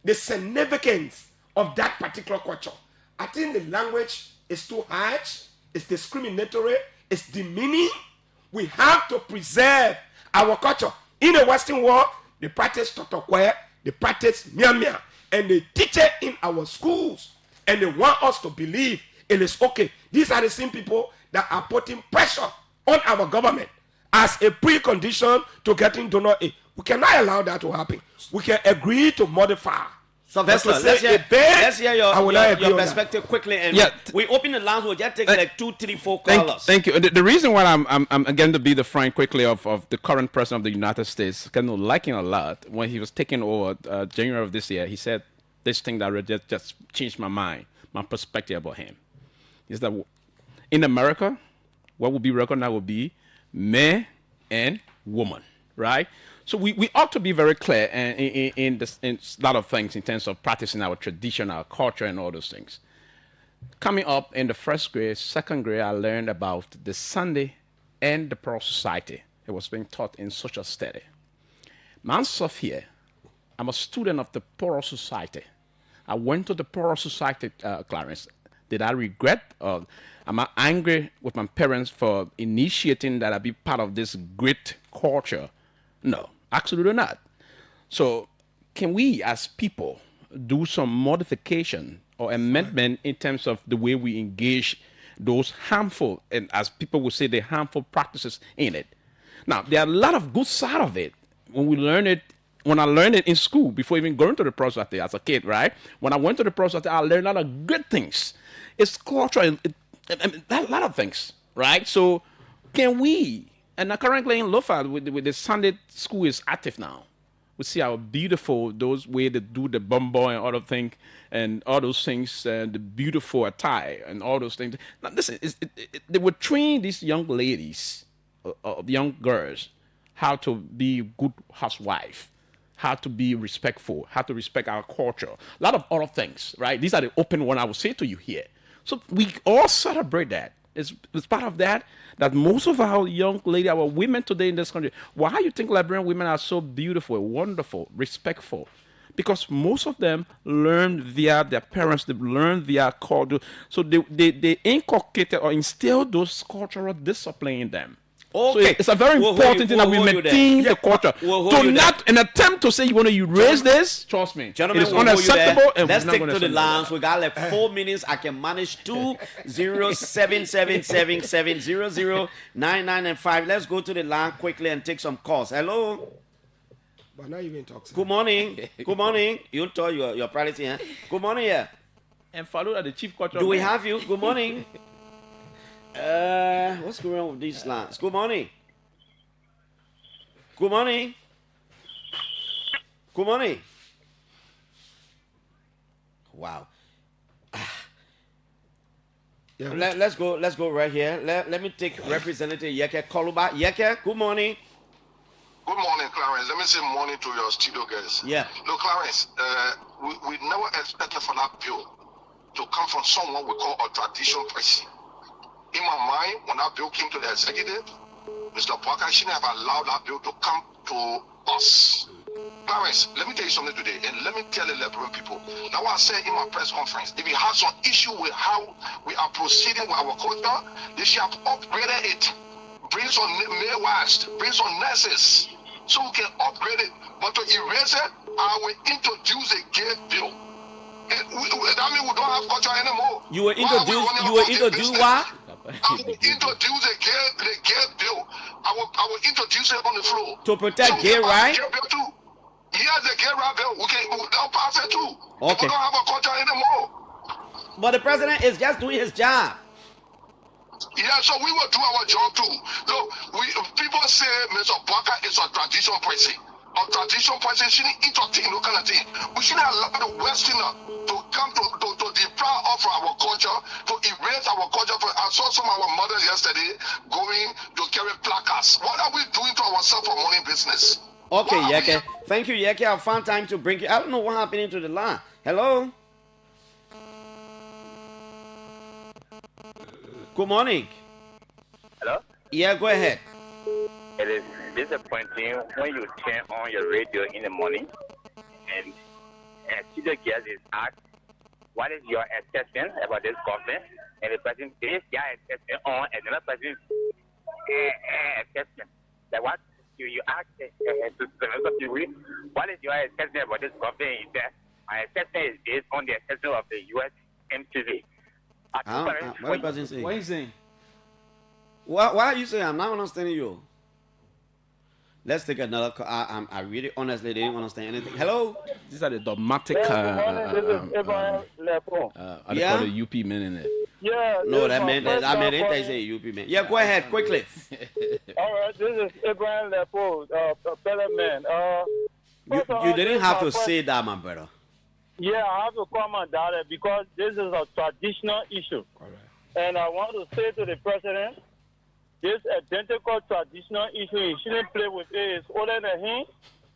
the significance of that particular culture. I think the language is too harsh, it's discriminatory, it's demeaning. We have to preserve our culture. In the Western world, they practice Totokwe, they practice Miamia, and they teach it in our schools. And they want us to believe it is okay. These are the same people that are putting pressure on our government as a precondition to getting donor aid. We cannot allow that to happen. We can agree to modify. So Vesta, let's hear your perspective quickly, and we open the lines. We'll just take like 2, 3, 4 callers. Thank you. The reason why I'm again to be the friend quickly of the current president of the United States, kind of liking a lot when he was taking over January of this year. He said this thing that just changed my mind, my perspective about him. Is that in America, what would be recognized would be man and woman, right? So we ought to be very clear in a lot of things in terms of practicing our tradition, our culture, and all those things. Coming up in the first grade, second grade, I learned about the Sunday and the Pearl Society. It was being taught in social study. Myself here, I'm a student of the Pearl Society. I went to the Pearl Society, Clarence. Did I regret? Am I angry with my parents for initiating that I be part of this great culture? No, absolutely not. So can we as people do some modification or amendment in terms of the way we engage those harmful, and as people would say, the harmful practices in it? Now, there are a lot of good side of it when I learned it in school before even going to the Pearl Society as a kid, right? When I went to the Pearl Society, I learned a lot of good things. It's culture, a lot of things, right? So can we? And currently in Lofa, with the Sunday school is active now. We see how beautiful those way they do the bumbo and other things, and all those things, the beautiful attire and all those things. Now listen, they would train these young ladies, young girls, how to be a good housewife, how to be respectful, how to respect our culture, a lot of other things, right? These are the open one I will say to you here. So we all celebrate that. It's part of that most of our young ladies, our women today in this country, why you think Liberian women are so beautiful, wonderful, respectful? Because most of them learn via their parents, they learn via culture. So they inculcated or instilled those cultural discipline in them. Okay. So it's a very important thing that we maintain the culture. To not an attempt to say you want to erase this, trust me, gentlemen, it is unacceptable. And let's take to the lines. We got like 4 minutes. I can manage 20777700999 and 5. Let's go to the line quickly and take some calls. Hello. But now you even talk. Good morning. Good morning. You told your privacy, huh? Good morning, yeah. And follow the chief culture. Do we have you? Good morning. What's going on with these lines? Good morning. Good morning. Good morning. Wow. Yeah. Let's go right here. Let me take Representative Yeke Koluba. Yeke, good morning. Good morning, Clarence. Let me say morning to your studio guys. Yeah. Look, Clarence, we never expected for that bill to come from someone we call a tradition person. In my mind, when that bill came to the executive, Mr. Parker shouldn't have allowed that bill to come to us. Clarence, let me tell you something today, and let me tell the Liberian people. Now, what I said in my press conference, if you have some issue with how we are proceeding with our culture, they should have upgraded it. Bring some midwives, bring some nurses, so we can upgrade it. But to erase it, I will introduce a gay bill. That means we don't have culture anymore. You will introduce what? I will introduce the gay bill. I will introduce it on the floor. To protect gay rights? Gay bill too. Yes, the gay right bill. They'll pass it too. Okay. We don't have a culture anymore. But the president is just doing his job. Yeah, so we will do our job too. Look, people say Mr. Barker is a tradition person. A tradition person shouldn't entertain no kind of thing. We shouldn't allow the Westerner to come to deprive us from our culture, to erase our culture. I saw some of our mothers yesterday going to carry placards. What are we doing to ourselves for money business? Okay, Yeke. Thank you, Yeke. I found time to bring you. I don't know what happened to the line. Hello? Good morning. Hello? Yeah, go ahead. It is disappointing when you turn on your radio in the morning and studio guest is asked, what is your assessment about this government? And the person says, yeah, assessment on, and another person assessment. Like what you ask to what is your assessment about this government? He said, my assessment is based on the assessment of the U.S. MTV. What the person say? What are you saying? Why are you saying? I'm not understanding you. Let's take another call. I really honestly didn't understand anything. Hello? These are the dogmatic Yeah. I call the UP men in it. Yeah. No, that meant they say UP man. Yeah, go ahead quickly. All right, this is Abraham Lepo, better man. You didn't have to say that, my brother. Yeah, I have to comment on that because this is a traditional issue. Correct. And I want to say to the president, this identical traditional issue, he shouldn't play with it. It's older than him.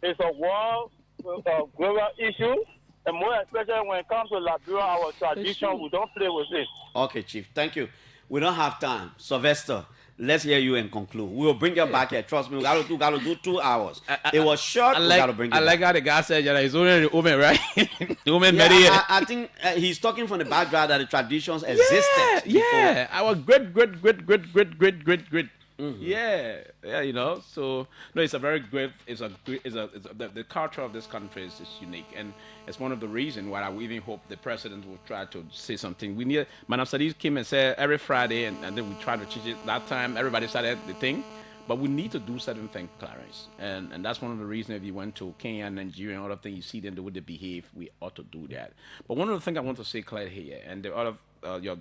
It's a world global issue. And more especially when it comes to Liberia, our tradition, we don't play with it. Okay, Chief. Thank you. We don't have time. Sylvester, let's hear you and conclude. We will bring you back here. Trust me, we got to do 2 hours. It was short. We got to bring you I like back. how the guy said that it's only the woman, right? The woman Yeah, I think he's talking from the background that the traditions existed. Yeah, our great. Yeah, you know. So no, it's a very great. The culture of this country is unique, and it's one of the reasons why I even hope the president will try to say something. We need. Madam Sadiq came and said every Friday, and then we tried to change it. That time, everybody started the thing, but we need to do certain things, Clarence, and that's one of the reasons. If you went to Kenya, Nigeria, and other things, you see them the way they behave. We ought to do that. But one of the things I want to say clear here, and the other. Your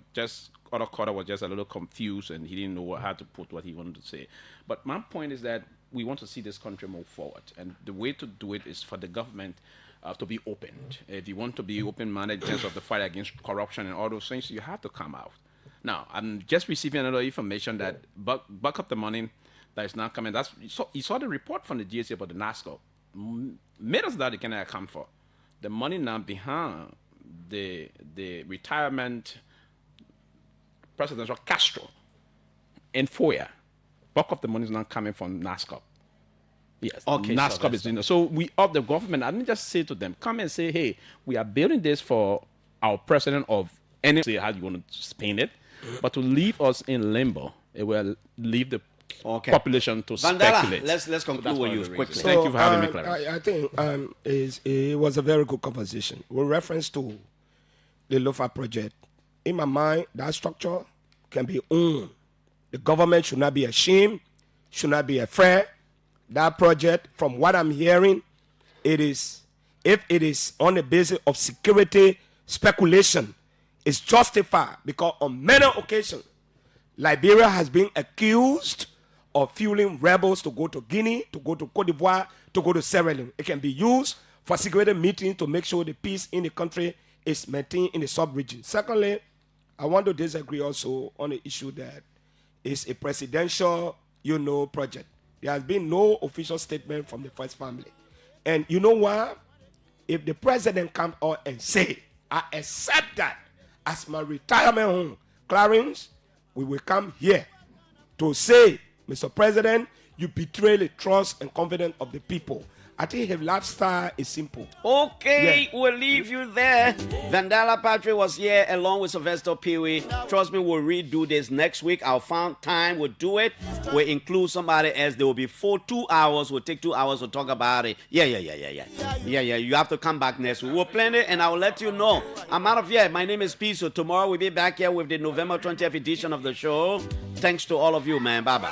other caller was just a little confused and he didn't know how to put what he wanted to say. But my point is that we want to see this country move forward, and the way to do it is for the government to be opened. If you want to be open-minded in terms of the fight against corruption and all those things, you have to come out. Now, I'm just receiving another information that buck up the money that is now coming. You saw the report from the GSA about the NASCO. Millions that they can account for. The money now behind the retirement presidential Castro in Foya. Bulk of the money is now coming from NASCO. Yes, okay, NASCO is doing that. So we of the government, I didn't just say to them, come and say, hey, we are building this for our president of any say how you want to spend it, but to leave us in limbo, it will leave the population to speculate. Let's conclude with you quickly. So, Thank you for having me, Clarence. I think it was a very good conversation. With reference to the LOFA project, in my mind, that structure can be owned. The government should not be ashamed, should not be afraid. That project, from what I'm hearing, if it is on the basis of security speculation, it's justified because on many occasions, Liberia has been accused of fueling rebels to go to Guinea, to go to Cote d'Ivoire, to go to Sierra Leone. It can be used for security meetings to make sure the peace in the country is maintained in the sub-region. Secondly, I want to disagree also on the issue that it's a presidential, project. There has been no official statement from the first family. And you know what? If the president comes out and say, I accept that as my retirement home, Clarence, we will come here to say, Mr. President, you betray the trust and confidence of the people. I think his lifestyle is simple. Okay, we'll leave you there. Vandala Patrick was here along with Sylvester Pee-wee. Trust me, we'll redo this next week. I'll find time, we'll do it. We'll include somebody else. There will be 2 hours. We'll take 2 hours to talk about it. Yeah. You have to come back next week. We'll plan it and I'll let you know. I'm out of here. My name is Piso. Tomorrow we'll be back here with the November 20th edition of the show. Thanks to all of you, man. Bye-bye.